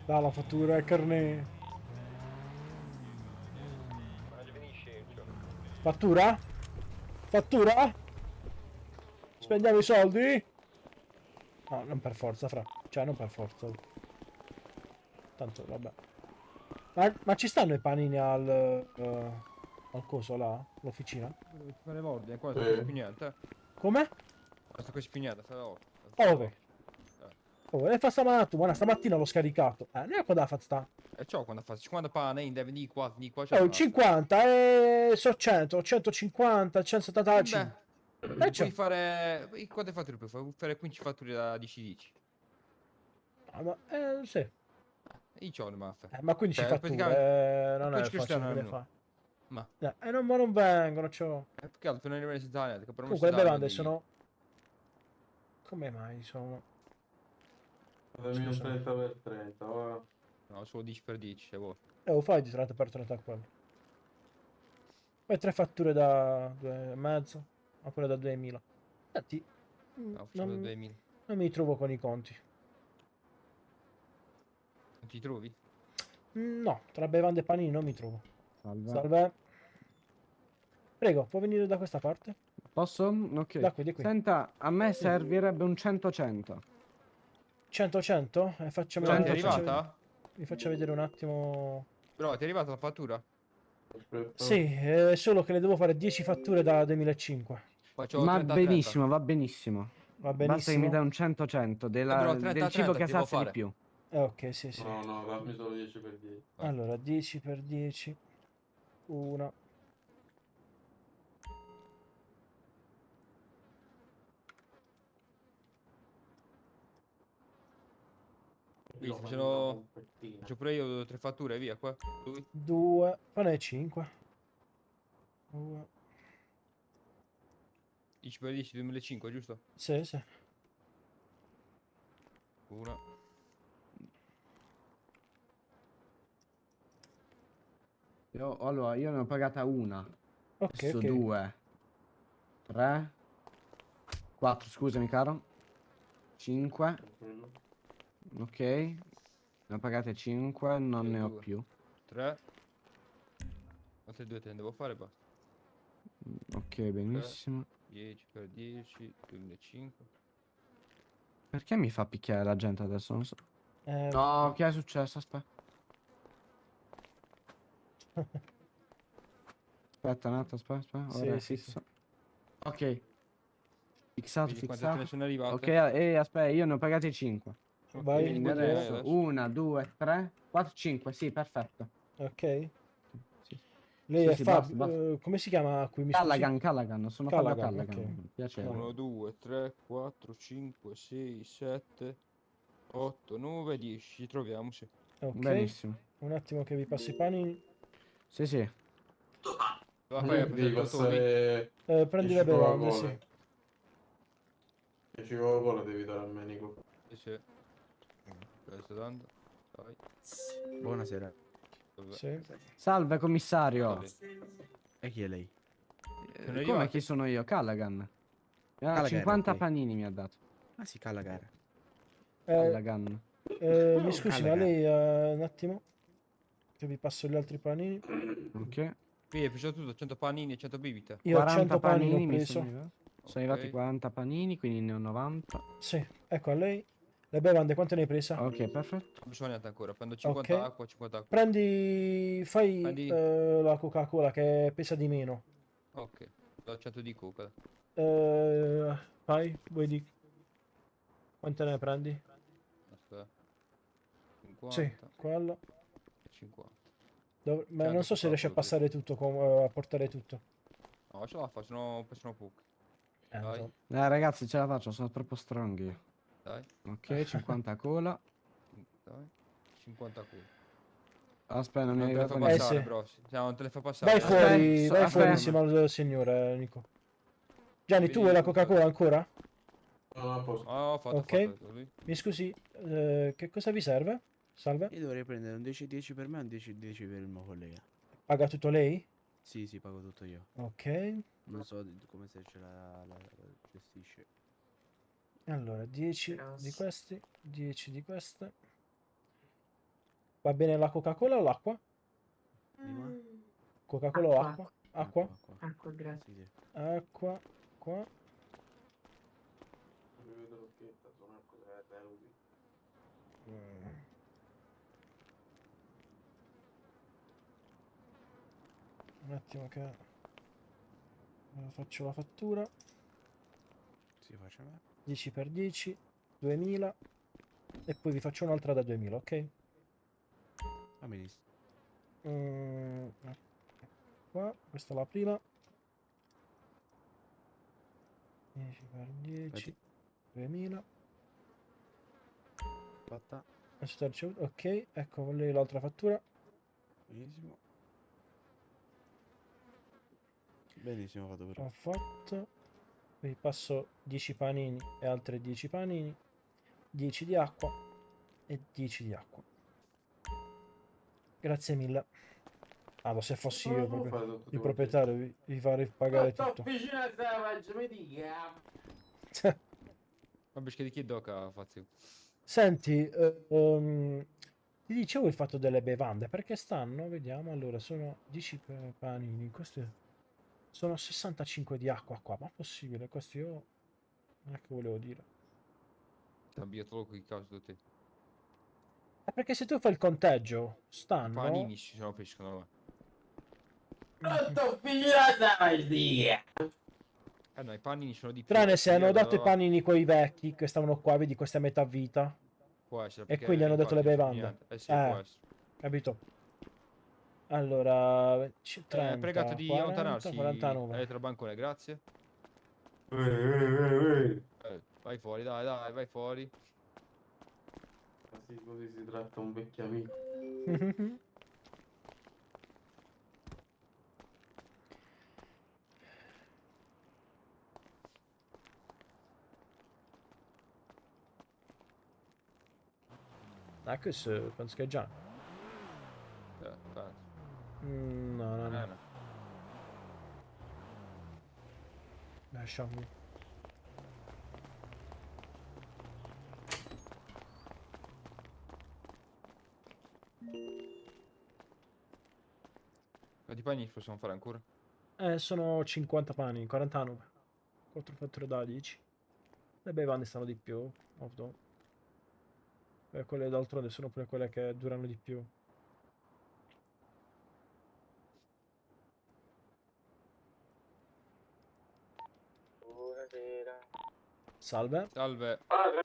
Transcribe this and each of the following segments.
Dalla fattura e carne. Fattura? Fattura? Spendiamo i soldi? No, non per forza, fra. Cioè, non per forza. Tanto, vabbè. Ma ci stanno i panini al coso là? L'officina? Devo fare l'ordine, qua sta quasi Sì. più niente. Come? Qua sta quasi più niente, fai l'ordine. Oh, Fai ok. l'ordine. Oh, e fa stamattina, buona, stamattina l'ho scaricato. Non è quando ha fatto sta. E ciò quando fa 50 pane, in deve venire qua, c'è Oh, basta. 50 e so 100, 150, E 175. E beh, ciò. puoi fare... Quante fatture puoi fare? Puoi fare 15 fatture da 10-10. Ah, ma, sì. E ciò ne maffa. Ma 15 Cioè, praticamente... fatture, non è 15 facile cristiani che le almeno. fa. Ma... Ma non vengono, ciò. Perché altro non rimane senza niente, che per non Comunque si le dà bevande vende io. sono... Come mai sono... Fatemi un Scusami. 30 per 30, va. No, solo 10 per 10, se vuoi. Lo fai di 30 per 30 a quello. Poi 3 fatture da 2,5. Oppure da 2000. Senti, No, facciamo da non, 2000. non mi trovo con i conti. Non ti trovi? No, tra bevande e panini non mi trovo. Salve. Salve. Prego, può venire da questa parte? Posso? Ok. Da qui, di qui. Senta, a me servirebbe un 100-100. 100-100? Bro, ti è 100-100. arrivata? Mi faccia vedere un attimo. Bro, ti è arrivata la fattura? Aspetta. Sì, è solo che le devo fare 10 fatture da 2005. Faccio Ma 30-30. benissimo, va benissimo. Va Basta che mi benissimo? dai un 100-100 Bro, del cibo 30-30 che ti devo sazia di fare. più. Ok, sì, sì. No, no, dammi solo 10 per 10. Vai. Allora, 10 per 10. Una. Qui Fammi una faccio... pompettina. Faccio pure io 3 fatture, via qua. Lui. 2. Quando è 5? 2. 10 per 10, 2005, giusto? Sì, sì. Una. Allora, io ne ho pagata una. Ok, Adesso ok. 2, 3, 4, scusami caro. 5, Tranquillo. ok. Ne ho pagate 5, non Io ne ho 2. più. 3. Altre 2 te ne devo fare, basta. Ok, 3. benissimo. 10 per 10, 2005. Perché mi fa picchiare la gente adesso? Non so. Eh, No, che è successo? Aspetta. Aspetta un attimo, aspetta. Ora sì, è sì, sì. fisso. Ok, fissato, Vedi quante te ne fissato. sono Ok, arrivate. aspetta, io ne ho pagati 5. Ok, Vai, Quindi quanti ne hai vediamo. adesso adesso? 1, 2, 3, 4, 5. Sì, perfetto. Ok. Sì, Lei sì, è sì, basta, basta. Fabio. Come si chiama qui, mi scusi? Callaghan, Callaghan, sono Fabio Callaghan, ok. Callaghan. Piacere. 1, Callaghan. 2, 3, 4, 5, 6, 7, 8, 9, 10. Ci troviamo, sì. Ok. Benissimo. Un attimo che vi passo i panini. Sì, sì. Dove fai a prendere Devi il Totomi? passare Prendi le 10 bevande, sì. Coca-Cola. 10 Coca-Cola devi dare al manico. Sì, sì. Te le sto dando. Vai. Buonasera. Vabbè. Sì. Salve, Guarda commissario. lì. E chi è lei? Sono Come chi arrivate? sono io? Callaghan. Callagher, 50 ok. panini mi ha dato. Ah sì, Callagher. Eh, Callaghan. Mi scusi, ma Callagher. lei, un attimo, che vi passo gli altri panini. Ok. Qui hai preso tutto, 100 panini e 100 bibite. Io ho 40 100 panini ho panini mi sono preso. arrivati. Sono arrivati Ok. 40 panini, quindi ne ho 90. Sì, ecco a lei. Le bevande, quante ne hai presa? Ok, perfetto. Non bisogna niente ancora. Prendo 50 Ok. acqua, 50 acqua. Fai Prendi... la Coca-Cola che pesa di meno. Ok. Do 100 di coca. Fai, vuoi di... Quante ne prendi? Aspetta. Sì, 50 quello. e 50. Ma non 100 so se riesci a Coca-Cola preso. passare tutto, a portare tutto. No, ce la faccio, no, sono pochi. Non Dai, so. Ragazzi, ce la faccio, sono troppo strong io. dai, Ok, 50 cola. dai. 50 cola. Aspetta, non mi è Non te le fa arrivato Sì. passare, niente. bro. Non te le fa Vai passare. Aspetta, fuori, vai fuori Secondo aspetta. me. insieme al signore, Nico. Gianni, tu vuoi Vedi la tutto. Coca-Cola ancora? No, no, a posto. Oh, ho Ok. fatto lui. Mi scusi, che cosa vi serve? Salve. Io dovrei prendere un 10-10 per me e un 10-10 per il mio collega. Paga tutto lei? Sì, sì, pago tutto io. Ok. Non so come se ce la gestisce. Allora, 10 di questi, 10 di queste. Va bene la Coca-Cola o l'acqua? Prima? Coca-Cola o acqua? Acqua? Acqua, grazie. Sì, sì. Acqua. Qua. Mi vedo l'occhietta, sono cos'è, Telusi. Un attimo che faccio la fattura. Sì, facciamo. 10 per 10, 2000 e poi vi faccio un'altra da 2000, ok? Va benissimo. Mm, qua, questa è la prima. 10 per 10, 2000. Fatta. Aspetta, ricevuto. Ok, ecco con lei l'altra fattura. Benissimo. Benissimo, fatto per Ho fatto. Vi passo 10 panini e altre 10 panini. 10 di acqua e 10 di acqua. Grazie mille. Ah, se fossi io Come fai proprio tutti il i proprietario, vi farei pagare tutto. vicino a Savage, mi dica. Ma perché di chi doca fazio? Senti, ti dicevo il fatto delle bevande, perché stanno, vediamo, allora, sono 10 panini, questi sono 65 di acqua qua, ma possibile? Questo io non è che volevo dire. Cambia tutto qui caso te. È perché se tu fai il conteggio, I stanno... panini ci sono pescano là. Tutto vicino a Savage, dica. Eh no, i panini sono di più. Tranne se hanno dato i panini. panini quei vecchi che stavano qua, vedi, questi a metà vita, Può essere, e perché quindi hanno dato le infatti non c'è più bevande. niente. Eh sì, può essere. Capito? Allora, 30, Pregato di 40, allontanarsi 49. elettrobancone, grazie. Ehi. Vai fuori, dai, dai, vai fuori. Così, così si tratta un vecchio amico. Ah, questo penso che già. Penso. No, no, no. No. Lasciamo. Quanti panini possiamo fare ancora? Sono 50 pani, 49. 4 fatture da 10. Le bevande stanno di più, ovvio. E quelle d'altronde sono pure quelle che durano di più. Salve, Salve,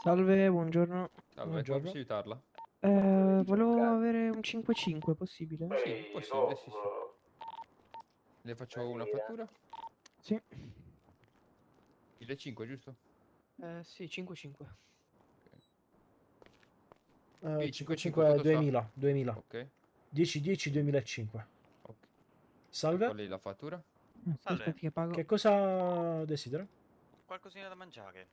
Salve, buongiorno. salve, come buongiorno. posso aiutarla? Volevo avere un 5-5, possibile? Sì, possibile, sì, sì. Le faccio una fattura? Sì. 1.500, giusto? Sì, 5-5. Sì, 55 quanto sta? 2000, 2000. Ok, 10, 10, 2005. ok. Salve, Qual è la fattura? Salve. Aspetti che pago. che cosa desidera? Qualcosina da mangiare?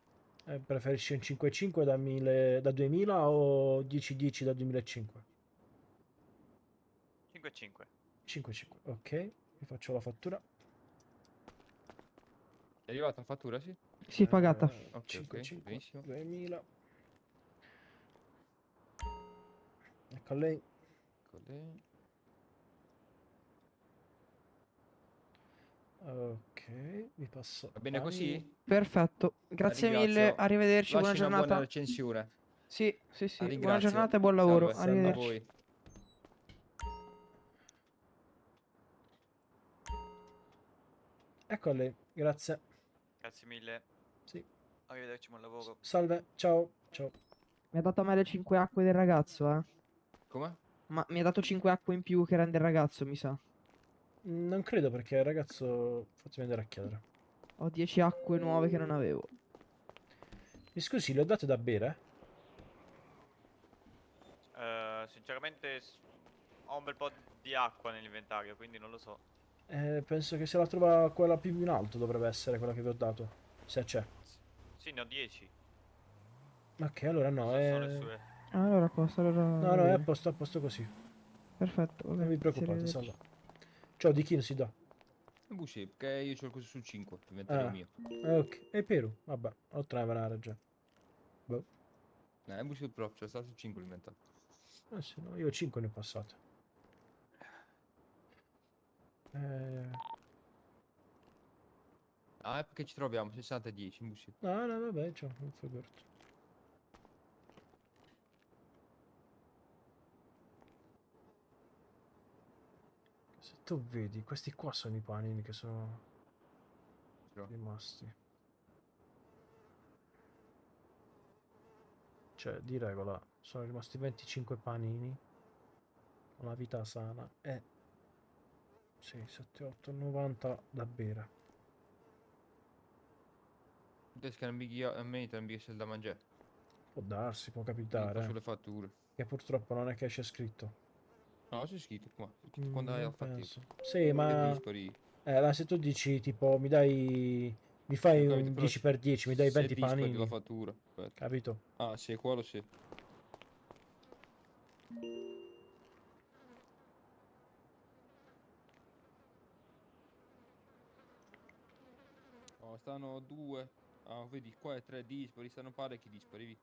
Preferisci un 5,5 da, 1000, da 2000 o 10,10 da 2005? 5,5. 5,5, ok. Vi faccio la fattura. È arrivata la fattura, sì? Sì, pagata. Ok, 5,5, benissimo. 2000. Ecco lei. Ecco lei. Ok, vi passo. Va bene panini. così? Perfetto. La Grazie mille, ringrazio. arrivederci, buona Lasci una buona giornata. recensione. Sì, sì, La sì. Buona ringrazio. giornata e buon lavoro. Salve, a Arrivederci. voi. Ecco lei, grazie. Grazie mille. Sì. Arrivederci, buon lavoro. Salve, ciao, ciao. Mi ha dato a me le 5 acque del ragazzo, eh. Come? Ma mi ha dato 5 acque in più che erano del ragazzo, mi sa. Non credo perché il ragazzo... Fatemi andare a chiedere. Ho 10 acque nuove che non avevo. Mi scusi, le ho date da bere? Sinceramente ho un bel po' di acqua nell'inventario, quindi non lo so. Penso che se la trova quella più in alto dovrebbe essere quella che vi ho dato. Se c'è. Sì, ne ho 10. Ok, allora no, Cosa sono le sue? Allora, a posto, allora... No, va no, è bene. a posto così. Perfetto, Non vabbè, vi grazie, preoccupate, arrivederci. salve. Ciao, di chi non si dà? Bushi, perché io c'ho il coso su 5, l'inventario Ah, mio. ok. E Peru? Vabbè, ho tre, me l'ha ragione. Boh. Bushi proprio, c'è stato su 5 l'inventario. Sì, no, io 5 ne ho passate. Ah, è perché ci troviamo 60 e 10 in bussi. No, no, vabbè, cioè, non figurati. Se tu vedi, questi qua sono i panini che sono Però. rimasti. Cioè, di regola, sono rimasti 25 panini. Una vita sana. E 6, 7, 8, 90 da bere. Adesso che non mi a me non mi da mangiare. Può darsi, può Quindi capitare. faccio le fatture. Che purtroppo non è che esce scritto. No, c'è scritto qua. C'è scritto quando hai Non fatto. penso. Sì, Che ma... dispari. ma se tu dici, tipo, mi dai... Mi fai Ho capito, un però 10x10, mi dai se 20 dispari la panini. fattura. Aspetta. Capito? Ah, sì, quello sì. Oh, stanno 2. Ah, vedi, qua è 3 dispari, stanno parecchi dispari.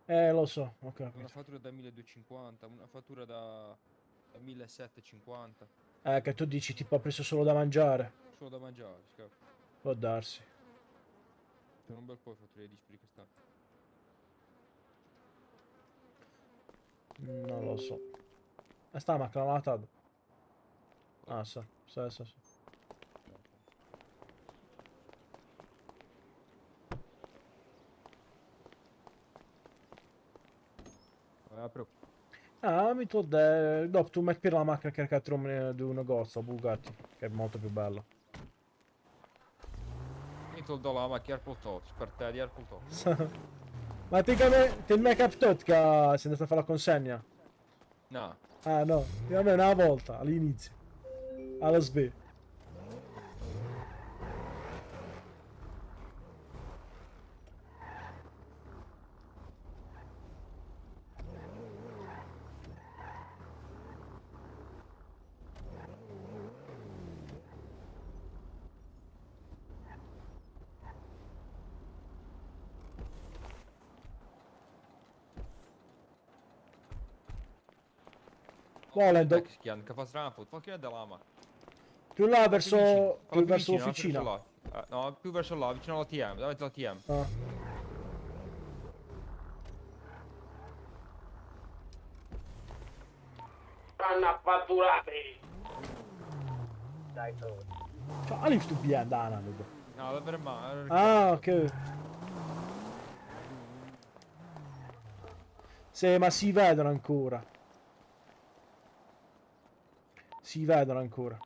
Lo so, ho Una capito. fattura da 1250, una fattura da 1750. Che tu dici, tipo, ho preso solo da mangiare. Solo da mangiare, scappa. Può darsi. Sono un bel po' di fatture dispari quest'anno. Non lo so. Sta macchina latata. Ah, sì. Sì. Apro. Ah, mi tu dopo tu metti la macchina che carica di un negozio, Bugatti, che è molto più bella. Mi tolgo la macchina al tot, spartati al tot. Ma ti è mai capitato che sei andato a fare la consegna? No, Ah no, a me una volta, all'inizio. Alla SB. Volendo, che schian, che fa stranfoot, fa che da lama. più là Più vicino, verso, più falla verso vicino, l'officina. là. No, più verso là, vicino all'ATM, davanti all'ATM. Ah. Vanno a fatturare! Cioè, lì sto andando. No, davvero male. Ah, ok. Sì, ma si vedono ancora. Si vedono ancora.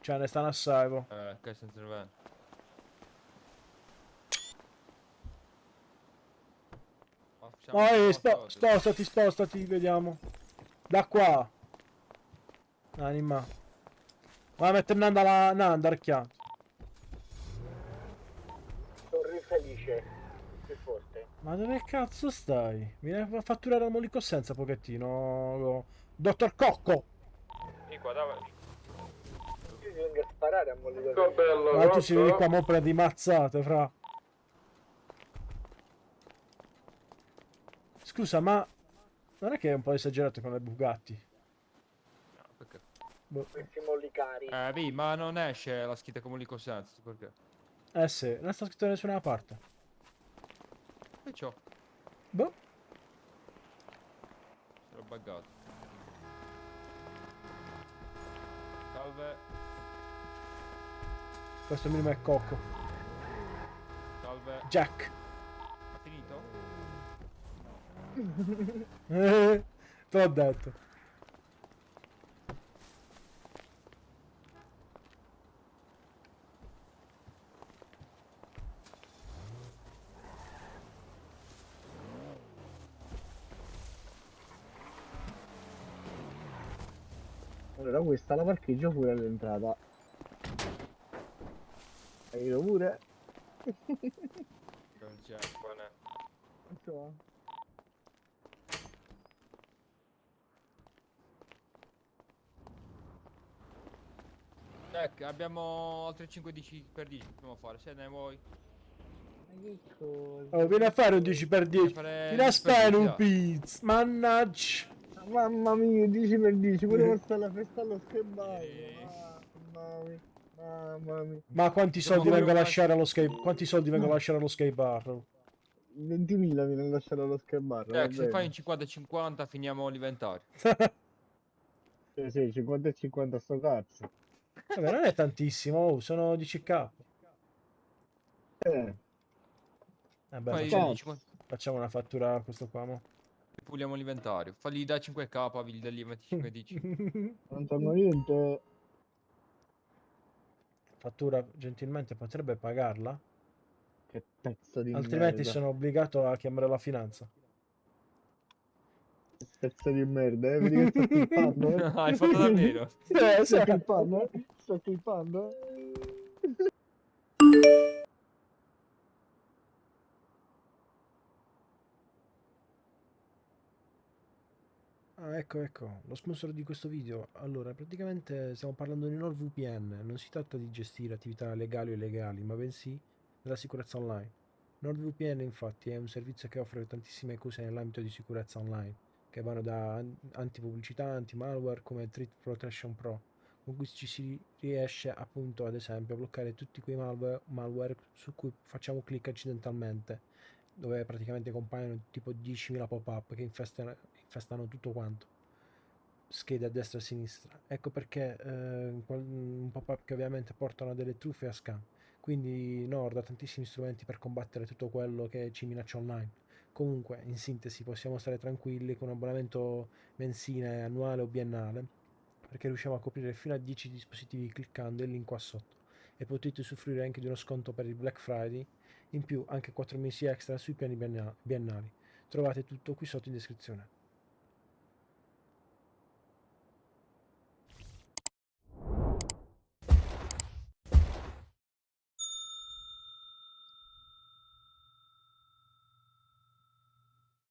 Cioè, ne stanno assai, po'. Che senza intervento. Ma facciamo No, un po' spostati, vediamo. Da qua. Anima. Va a mettere Nanda la Nanda, archiato. Torri felice, più forte. Ma dove cazzo stai? Vieni a fatturare al Molico senza pochettino. Dottor Cocco! Di qua, davanti. Io ti vengo a sparare a mollo Che bello, Ma tu ci vieni qua Rocco. mo prendi mazzate, fra. Scusa, ma non è che è un po' esagerato con le Bugatti? No, perché? Boh. questi mollicari. Vedi, ma non esce la scritta come licosenza, perché? Eh sì, non sta scritto da nessuna parte. E ciò, Boh. sono buggato. Salve, Questo minimo è Cocco. salve. Jack. Ha finito? Te l'ho detto. Allora questa la parcheggio pure all'entrata. Hai ido pure? Non c'è, qua ne. Insomma. Ecco, abbiamo altre 5 10 per 10 che dobbiamo fare, se ne vuoi. Ma che cosa? Oh, vieni a fare un 10x10. Fare Vieni a 10 per spare 10, un dai. pizza. Mannaggia. Mamma mia, 10 per 10, volevo stare alla festa allo schermo. Mamma mia, mamma mia. Ma quanti Siamo soldi vengo a come lasciare allo skate? Quanti soldi vengo a lasciare allo skate bar? 20.000 mi hanno lasciato allo schermo, va Se fai bene. in 50-50 finiamo l'inventario. Sì, 50 e 50 sto cazzo. Vabbè, non è tantissimo, oh, sono 10k. Eh, Vabbè, Fai cazzo. 50 facciamo una fattura a questo qua, mo. puliamo l'inventario. Falli da 5k, vi dagli 25 dici. Non torno niente. Fattura gentilmente potrebbe pagarla? Che pezzo di Altrimenti merda. sono obbligato a chiamare la finanza. Che pezzo di merda, vedi che sto clippando, eh? Hai fatto davvero? Sì. Sto clippando, eh? Sto clippando. Ah, ecco, lo sponsor di questo video. Allora, praticamente stiamo parlando di NordVPN. Non si tratta di gestire attività legali o illegali, ma bensì della sicurezza online. NordVPN, infatti, è un servizio che offre tantissime cose nell'ambito di sicurezza online, che vanno da antipubblicità, anti-malware come Threat Protection Pro, con cui ci si riesce appunto, ad esempio, a bloccare tutti quei malware su cui facciamo clic accidentalmente, dove praticamente compaiono tipo 10.000 pop-up che infestano tutto quanto, schede a destra e a sinistra. Ecco perché un pop-up che ovviamente portano a delle truffe e a scam. Quindi Nord ha tantissimi strumenti per combattere tutto quello che ci minaccia online. Comunque, in sintesi, possiamo stare tranquilli con un abbonamento mensile, annuale o biennale, perché riusciamo a coprire fino a 10 dispositivi cliccando il link qua sotto. E potete usufruire anche di uno sconto per il Black Friday, in più anche 4 mesi extra sui piani biennali. Trovate tutto qui sotto in descrizione.